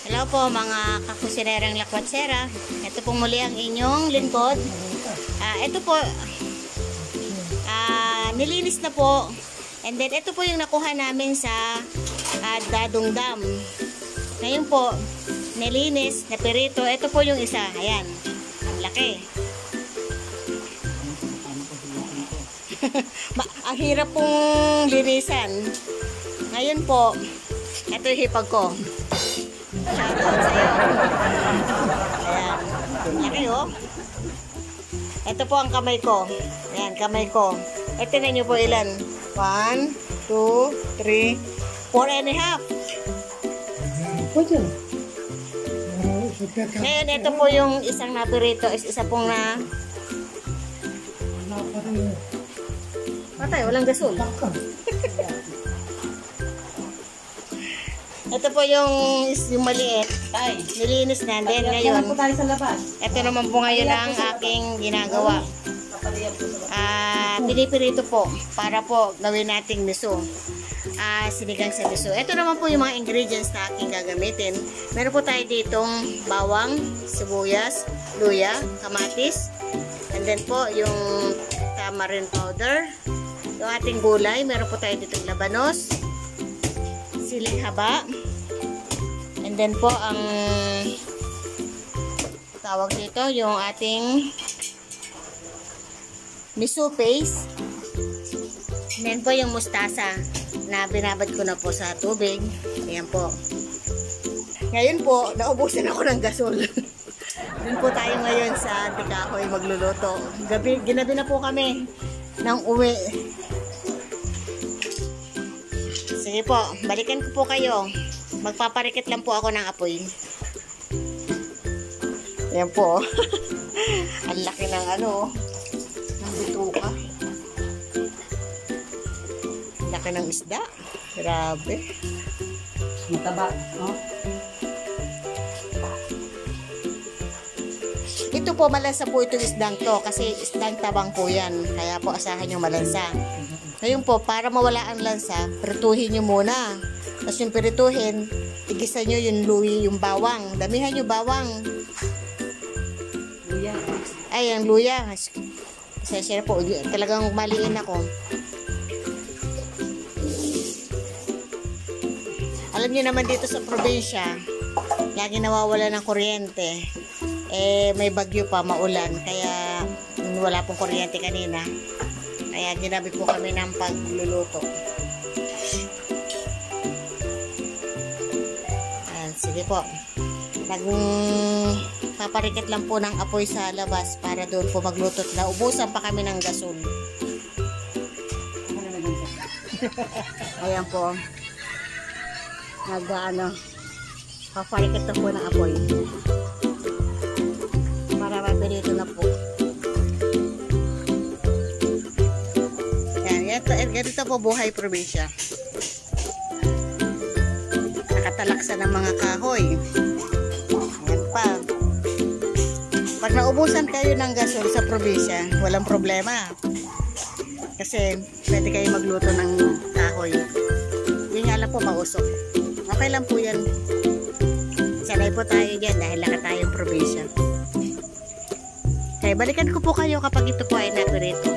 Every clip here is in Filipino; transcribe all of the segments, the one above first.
Hello po mga kakusinerang lakwatsera. Ito po muli ang inyong lingkod. Ito po, nilinis na po. And then ito po yung nakuha namin sa Dadong Dam. Ngayon po, nilinis, napirito. Ito po yung isa. Ayan, ang laki. Ang hirap pong linisan. Ngayon po, ito yung hipag ko. Shoutout sa'yo. Ayan. Laki oh. Ito po ang kamay ko. Ayan, kamay ko. Ito na nyo po ilan. 1, 2, 3, 4 and a half. Ngayon, ito po yung isang napirito. Isa pong na... Patay, walang gasol. Ito po yung maliit. Nilinis na din ngayon. Ito naman po ngayon ang aking ginagawa. Pinipirito po para po gawin nating miso. Sinigang sa miso. Ito naman po yung mga ingredients na aking gagamitin. Meron po tayo ditong bawang, sibuyas, luya, kamatis. And then po yung tamarind powder. Yung ating gulay. Meron po tayo ditong labanos, siling haba, and then po ang tawag dito yung ating miso paste, and then po yung mustasa na binabad ko na po sa tubig. Ayan po. Ngayon po naubusan ako ng gasol. Dun po tayo ngayon sa Tikahoy magluluto. Ginabi na po kami ng uwi. Sige po, balikan ko po kayo. Magpaparikit lang po ako ng apoy. Ayan po. Ang laki ng ano, ng bituka. Ang laki ng isda. Grabe. Mataba, no? Ito po, malansa po itong isdang to. Kasi isdang tabang po yan. Kaya po asahan yung malansa. Ngayon po, para mawala ang lansa, pirituhin nyo muna. Tapos yung pirituhin, tigisan nyo yung luya, yung bawang. Damihan nyo bawang. Luya. Ay, ang luya. Kasi po, talagang maliin ako. Alam nyo naman dito sa probinsya, lagi nawawala ng kuryente. May bagyo pa, maulan. Kaya wala pong kuryente kanina. Kaya ginabi po kami ng pagluluto. Ayan, sige po. Nagpaparikit lang po ng apoy sa labas para doon po magluto. Naubusan pa kami ng gasol. Ayan po. Paparikit na po ng apoy. Para mapirito na po. Ganito po buhay probinsya. Nakatalaksa ng mga kahoy. Ayan pa. Pag naubusan kayo ng gasol sa probinsya, walang problema. Kasi pwede kayo magluto ng kahoy. Hindi nga lang po mausok. Okay lang po yan. Sanay po tayo dyan dahil laka tayong probinsya. Kaya balikan ko po kayo kapag ito po ay napirito.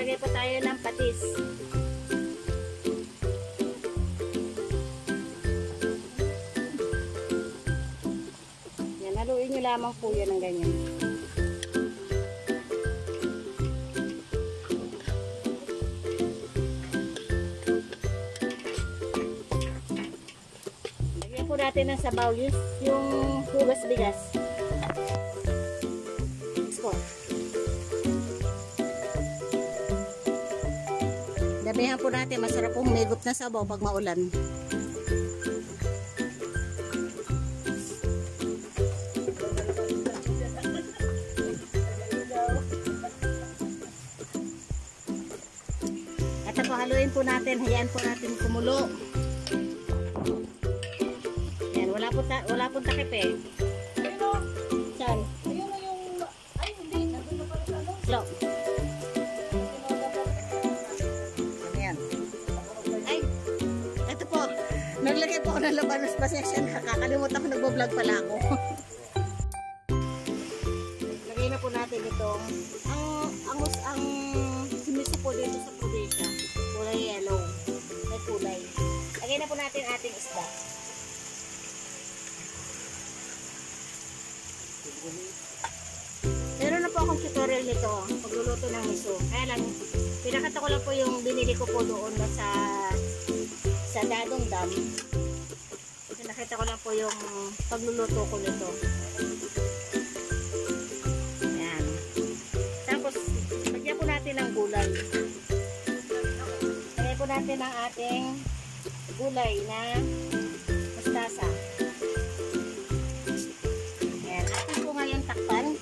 maglagay po tayo ng patis. Yan, haluin nyo lamang po yan ng ganyan. Lagyan po natin ng sabaw yung hugas bigas. Damihan po natin, masarap pong humigop na sabaw pag maulan. At po, haluin po natin, hayaan po natin kumulo. Yan, wala pong takip eh. Saan? Ayun na yung... Ay, hindi. Nandun na pala sa ano. Slow. Naglagay po ako ng labanos, pasensya na, kakalimutan ko, nagbo-vlog pala ako. Lagay na po natin itong ang simiso po dito sa probinsya, kulay yellow, may kulay. Lagay na po natin ating isda. Meron na po akong tutorial nito, pagluluto ng miso. Kaya lang, pinakita ko lang po yung binili ko po doon sa Dadong Dam. Kasi nakita ko lang po yung pagluluto ko nito. Ayan. Tapos, lagyan po natin ng gulay. Lagyan po natin ang ating gulay na mustasa. Ayan. Atin po ngayon takpan.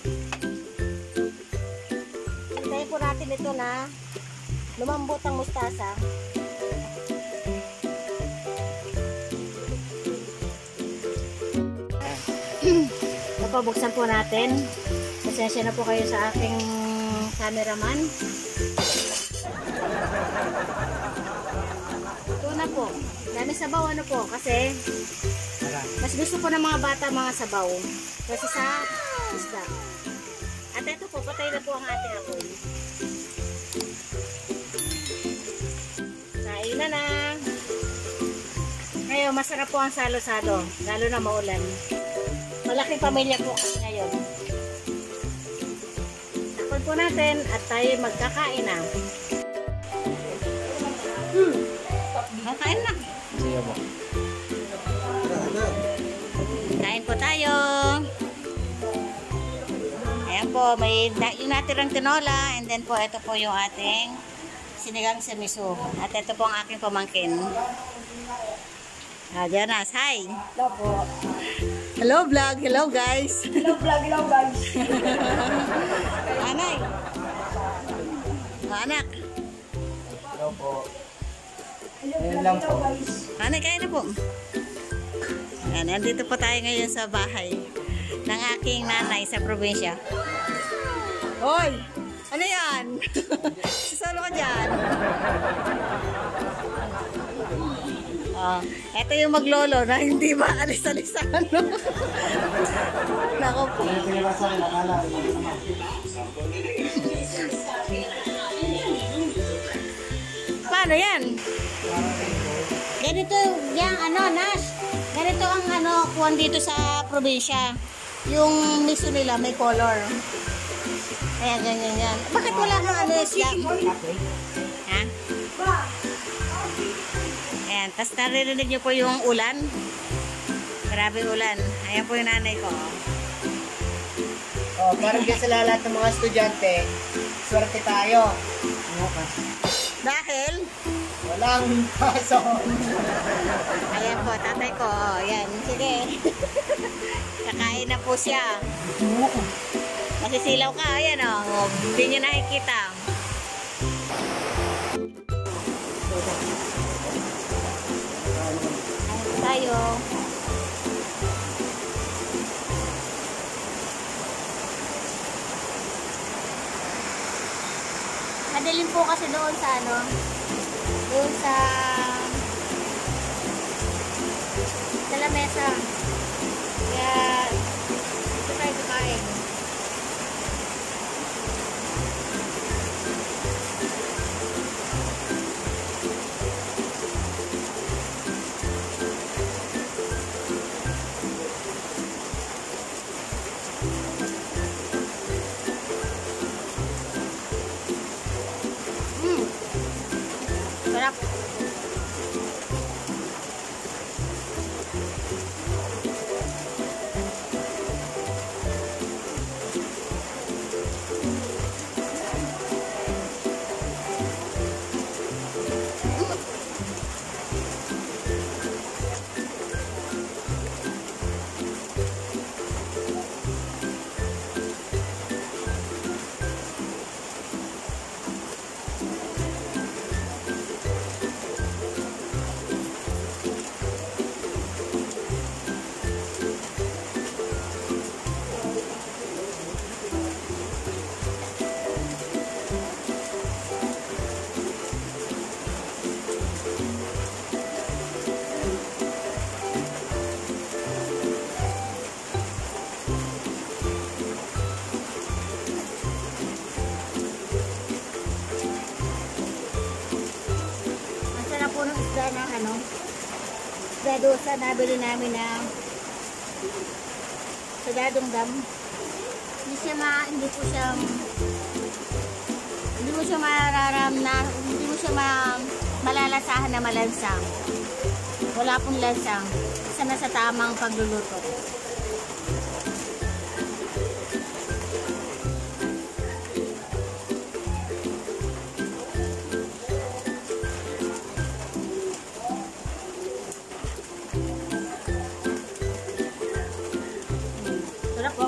Lagyan po natin ito na lumambot ang mustasa. Napabuksan po natin. Pasensya na po kayo sa aking cameraman. Ito na po. Dami sabaw ano po. Kasi mas gusto po ng mga bata mga sabaw. Kasi sa isda. At ito po, patay na po ang ating apoy. Kain na na. Ngayon, masarap po ang salo-salo. Lalo na maulan. Malaking pamilya po kasi ngayon. Takpan po natin at tayo magkakain na. Kakain na. Kain po tayo. Ayan po, may yung natirang tinola and then po ito po yung ating sinigang sa miso. At ito po ang aking pamangkin. Jonas, hi! Hello po. Hello vlog, hello guys. Hello vlog, hello guys. Anay. Anak. Hello po. Ayun lang po. Anay, kaya na po. Ayan, nandito po tayo ngayon sa bahay ng aking nanay sa probinsya. Hoy! Ano yan? Sasalo ka dyan. Ito yung maglolo na hindi maalis-alisan. Nako po. Paano yan? Ganito yung Nash. Ganito ang kuwan dito sa probinsya. Yung miso nila may color. Kaya ganyan yan. Bakit wala kang isda? Ha? Ayan, tapos naririnig niyo po yung ulan. Grabe ulan. Ayan po yung nanay ko. Oh, parang sa lahat ng mga estudyante, swerte tayo. Dahil? Walang pasok. Ayan po, tatay ko. Ayan, sige. Kakain na po siya. Masisilaw ka. Ayan o. Hindi nyo nakikita. Tayo. Madilim po kasi doon sa doon sa lamesa. Kaya dito tayo kakain. isda doon sa nabili namin na sa Dadong Dam. Hindi mo siya malalasahan na malansang. Wala pong lansang. Isa na sa tamang pagluluto. Sarap po.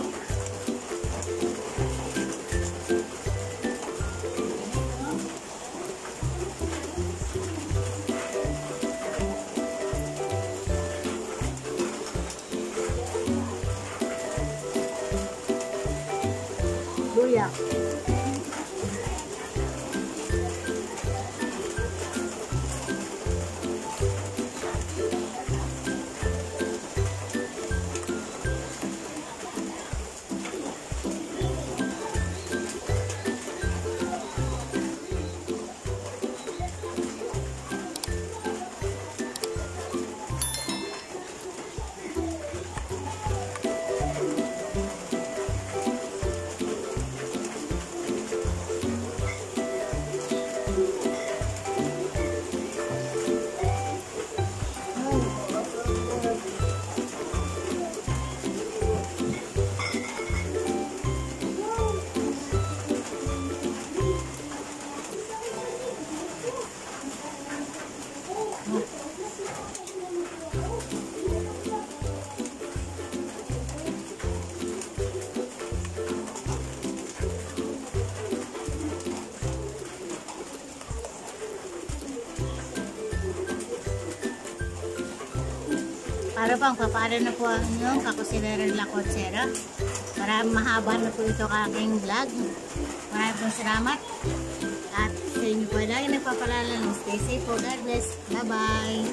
Luya. Para bang papaano na po ang inyong kakusinera La Cotsera. Para mahaba na po ito aking vlog. Maraming pong salamat. At sa inyo po lagi nagpapalala ng stay safe po. God bless. Bye-bye.